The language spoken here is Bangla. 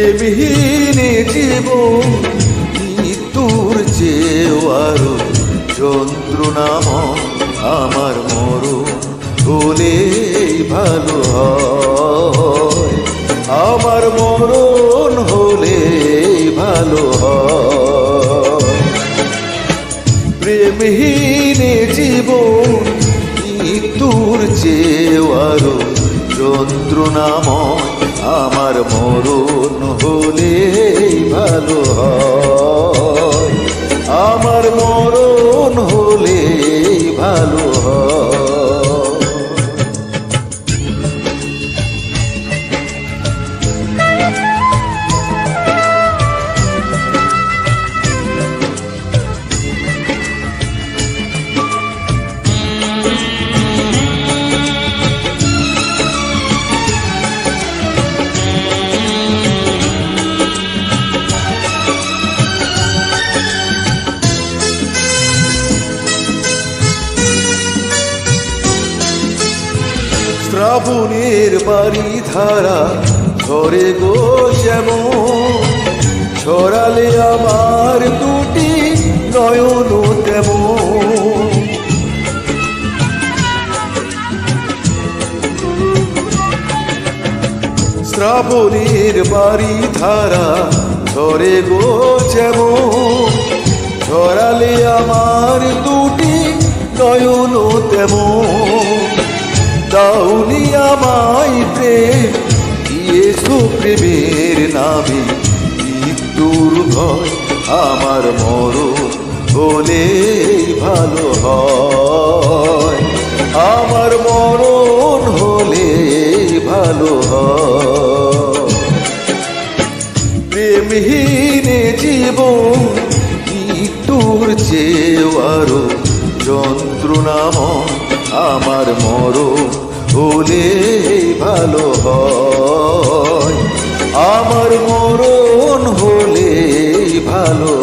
প্রেমহীন জীবন মৃত্যুর চেয়েও আরো যন্ত্রণাময় আমার মরণ হলেই ভালো হয়, আমার মরণ হলেই ভালো হয়। প্রেমহীন জীবন মৃত্যুর চেয়েও আরো যন্ত্রণাময় আমার মরণ হলেই ভালো হয়, আমার মরণ হলেই ভালো হয়। শ্রাবণের বাড়ি ধারা ঝরে গো যেমন, ছড়ালে আমার দুটি নয়ন তেমন। শ্রাবণের বাড়ি ধারা ঝরে গো যেমন, ছড়ালে আমার দুটি নয়ন তেমন। দাউনি আমায় প্রেম দিয়েছো প্রেমের নামে মৃত্যুর ভয় আমার মরণ হলেই ভালো হয়, আমার মরণ হলেই ভালো হয়। প্রেমহীন জীবন মৃত্যুর চেয়েও আরো যন্ত্রণাময় আমার মরণ হলেই ভালো হয়, আমার মরণ হলেই ভালো